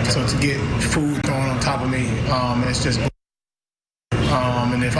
So to get food thrown on top of me, it's just. And if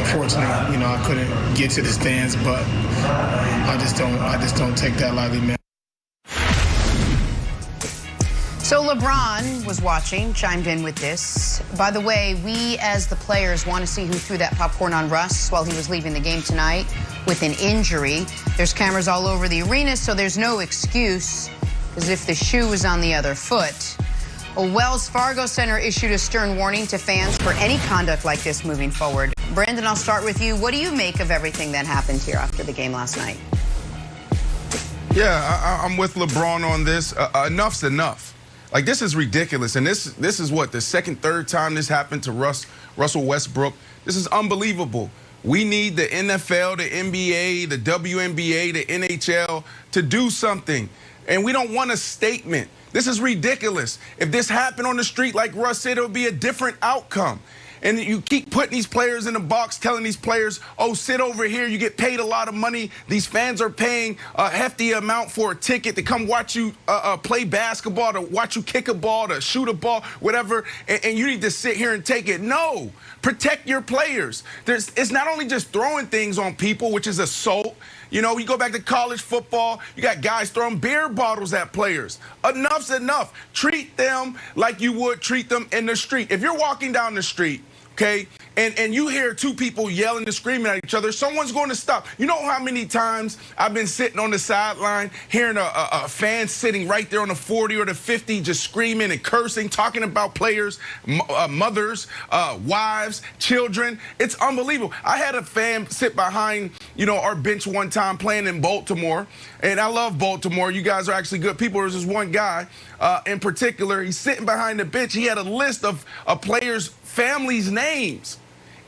unfortunately, I couldn't get to the stands, but I just don't take that lightly, man. So LeBron was watching, chimed in with this. By the way, we as the players want to see who threw that popcorn on Russ while he was leaving the game tonight with an injury. There's cameras all over the arena, so there's no excuse, because if the shoe was on the other foot. A Wells Fargo Center issued a stern warning to fans for any conduct like this moving forward. Brandon, I'll start with you. What do you make of everything that happened here after the game last night? Yeah, I'm with LeBron on this. Enough's enough. Like, this is ridiculous. And this is what, the second, third time this happened to Russell Westbrook. This is unbelievable. We need the NFL, the NBA, the WNBA, the NHL to do something. And we don't want a statement. This is ridiculous. If this happened on the street, like Russ said, it would be a different outcome. And you keep putting these players in a box, telling these players, oh, sit over here. You get paid a lot of money. These fans are paying a hefty amount for a ticket to come watch you play basketball, to watch you kick a ball, to shoot a ball, whatever. And you need to sit here and take it. No, protect your players. It's not only just throwing things on people, which is assault. You go back to college football, you got guys throwing beer bottles at players. Enough's enough. Treat them like you would treat them in the street. If you're walking down the street, okay, and you hear two people yelling and screaming at each other, someone's going to stop. You know how many times I've been sitting on the sideline hearing a fan sitting right there on the 40 or the 50 just screaming and cursing, talking about players, mothers, wives, children. It's unbelievable. I had a fan sit behind, our bench one time playing in Baltimore, and I love Baltimore. You guys are actually good people. There's this one guy in particular. He's sitting behind the bench. He had a list of players' families' names.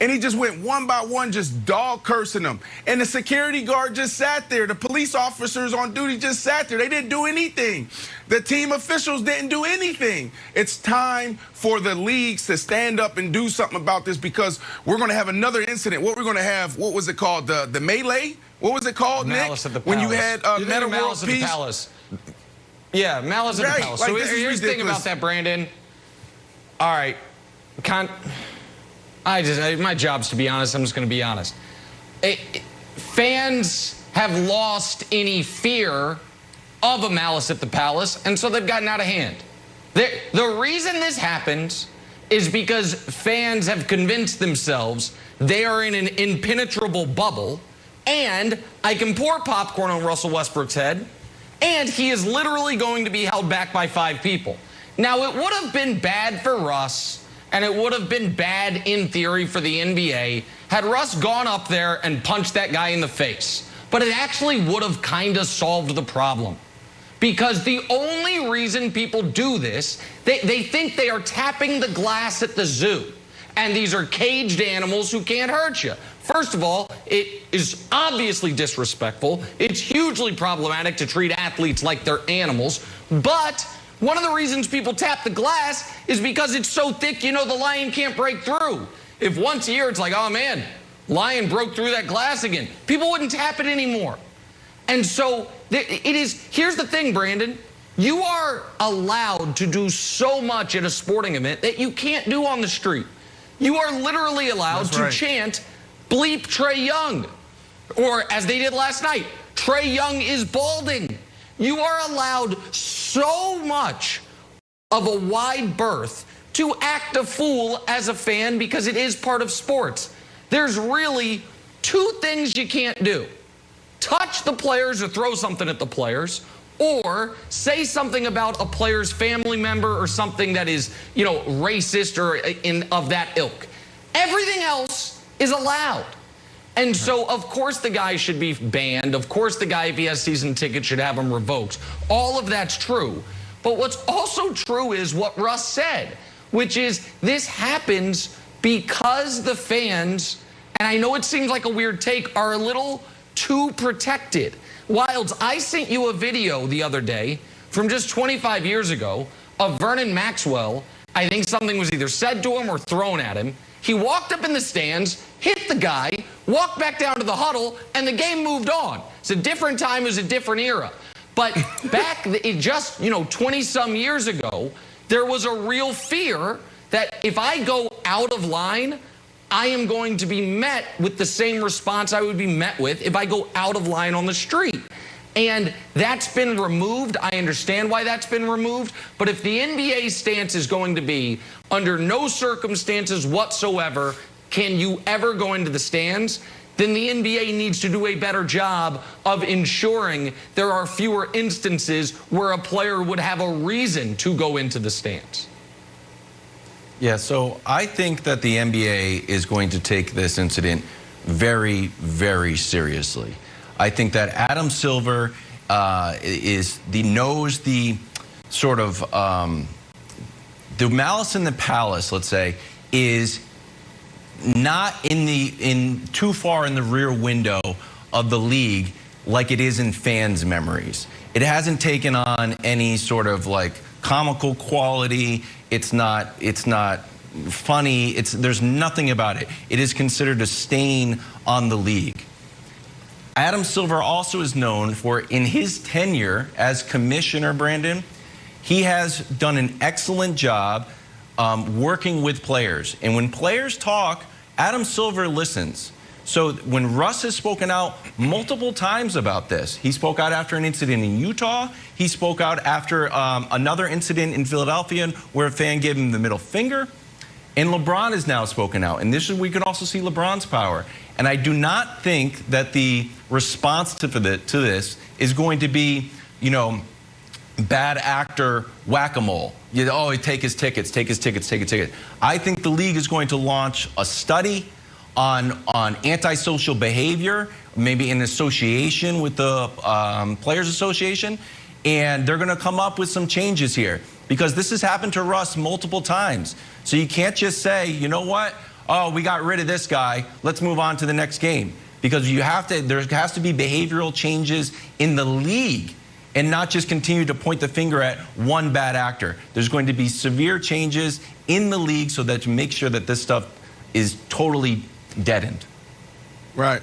And he just went one by one, just dog cursing them. And the security guard just sat there. The police officers on duty just sat there. They didn't do anything. The team officials didn't do anything. It's time for the leagues to stand up and do something about this, because we're going to have another incident. What we're going to have, what was it called? The melee? What was it called, Malice Nick? At the Palace. When you had Meta World Peace? Palace. Yeah, Malice at the Palace. Like, so here's the thing about that, Brandon. All right. My job's to be honest. I'm just going to be honest. Fans have lost any fear of a Malice at the Palace, and so they've gotten out of hand. The reason this happens is because fans have convinced themselves they are in an impenetrable bubble, and I can pour popcorn on Russell Westbrook's head, and he is literally going to be held back by 5 people. Now, it would have been bad for Russ, and it would have been bad in theory for the NBA had Russ gone up there and punched that guy in the face. But it actually would have kind of solved the problem. Because the only reason people do this, they think they are tapping the glass at the zoo. And these are caged animals who can't hurt you. First of all, it is obviously disrespectful. It's hugely problematic to treat athletes like they're animals. But one of the reasons people tap the glass is because it's so thick, the lion can't break through. If once a year it's like, oh man, lion broke through that glass again, people wouldn't tap it anymore. And so here's the thing, Brandon. You are allowed to do so much at a sporting event that you can't do on the street. You are literally allowed to chant, bleep Trae Young. Or as they did last night, Trae Young is balding. You are allowed so much of a wide berth to act a fool as a fan, because it is part of sports. There's really 2 things you can't do. Touch the players or throw something at the players, or say something about a player's family member or something that is, racist or of that ilk. Everything else is allowed. And so, of course, the guy should be banned. Of course, the guy, if he has season tickets, should have him revoked. All of that's true. But what's also true is what Russ said, which is this happens because the fans, and I know it seems like a weird take, are a little too protected. Wilds, I sent you a video the other day from just 25 years ago of Vernon Maxwell. I think something was either said to him or thrown at him. He walked up in the stands, hit the guy, walked back down to the huddle, and the game moved on. It's a different time, it was a different era. But back just, 20-some years ago, there was a real fear that if I go out of line, I am going to be met with the same response I would be met with if I go out of line on the street. And that's been removed. I understand why that's been removed. But if the NBA stance is going to be, under no circumstances whatsoever can you ever go into the stands, then the NBA needs to do a better job of ensuring there are fewer instances where a player would have a reason to go into the stands. Yeah, so I think that the NBA is going to take this incident very, very seriously. I think that Adam Silver knows the sort of the malice in the palace, let's say, is not in too far in the rear window of the league like it is in fans' memories. It hasn't taken on any sort of like comical quality. It's not funny. There's nothing about it. It is considered a stain on the league. Adam Silver also is known for, in his tenure as commissioner, Brandon, he has done an excellent job working with players. And when players talk, Adam Silver listens. So when Russ has spoken out multiple times about this, he spoke out after an incident in Utah. He spoke out after another incident in Philadelphia where a fan gave him the middle finger. And LeBron has now spoken out. And we can also see LeBron's power. And I do not think that the response to this is going to be, bad actor whack-a-mole. Take his tickets, take his tickets, take a ticket. I think the league is going to launch a study on antisocial behavior, maybe in association with the Players Association, and they're going to come up with some changes here because this has happened to Russ multiple times. So you can't just say, you know what? Oh, we got rid of this guy. Let's move on to the next game. Because there has to be behavioral changes in the league and not just continue to point the finger at one bad actor. There's going to be severe changes in the league so that to make sure that this stuff is totally deadened. Right.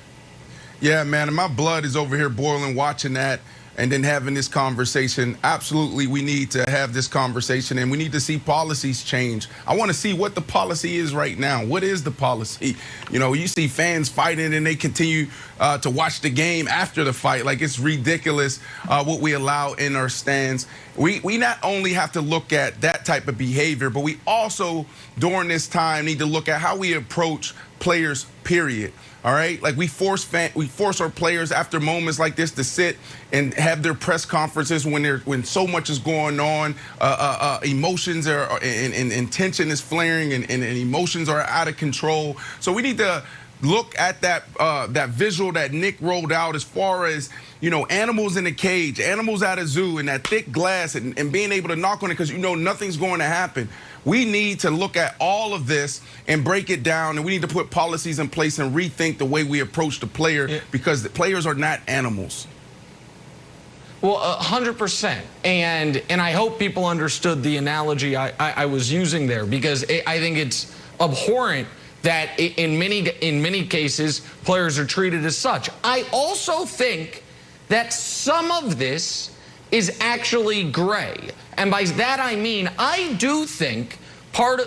Yeah, man, and my blood is over here boiling watching that and then having this conversation. Absolutely, we need to have this conversation, and we need to see policies change. I want to see what the policy is right now. What is the policy? You see fans fighting, and they continue to watch the game after the fight. Like, it's ridiculous what we allow in our stands. We not only have to look at that type of behavior, but we also, during this time, need to look at how we approach players, period. All right, like we force our players after moments like this to sit and have their press conferences when so much is going on, emotions are and tension is flaring and emotions are out of control. So we need to look at that visual that Nick rolled out as far as animals in a cage, animals at a zoo, and that thick glass and being able to knock on it because nothing's going to happen. We need to look at all of this and break it down, and we need to put policies in place and rethink the way we approach the player because the players are not animals. Well, 100%. And I hope people understood the analogy I was using there because I think it's abhorrent that in many cases players are treated as such. I also think that some of this is actually gray. And by that I mean, I do think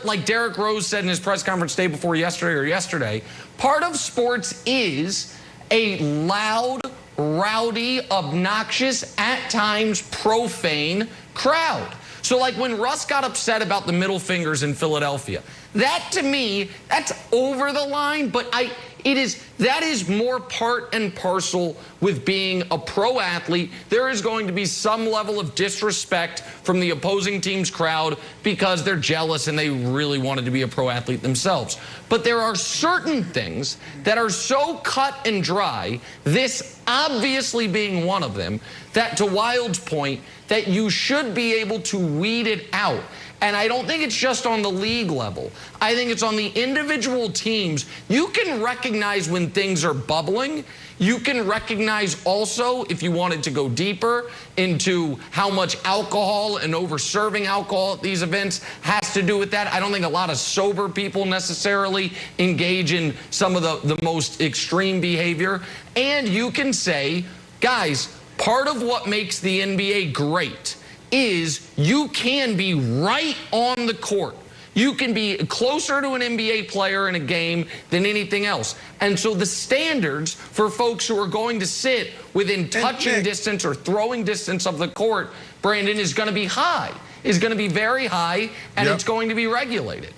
like Derrick Rose said in his press conference day before yesterday, part of sports is a loud, rowdy, obnoxious, at times profane crowd. So like when Russ got upset about the middle fingers in Philadelphia, that to me, that's over the line, but that is more part and parcel with being a pro athlete. There is going to be some level of disrespect from the opposing team's crowd because they're jealous and they really wanted to be a pro athlete themselves. But there are certain things that are so cut and dry, this obviously being one of them, that to Wild's point, that you should be able to weed it out. And I don't think it's just on the league level. I think it's on the individual teams. You can recognize when things are bubbling. You can recognize also, if you wanted to go deeper into how much alcohol and over-serving alcohol at these events has to do with that. I don't think a lot of sober people necessarily engage in some of the most extreme behavior. And you can say, guys, Part of what makes the NBA great is you can be right on the court. You can be closer to an NBA player in a game than anything else. And so the standards for folks who are going to sit within touching distance or throwing distance of the court, Brandon, is going to be high, is going to be very high, and it's going to be regulated.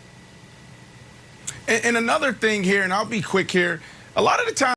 And another thing here, and I'll be quick here, a lot of the time,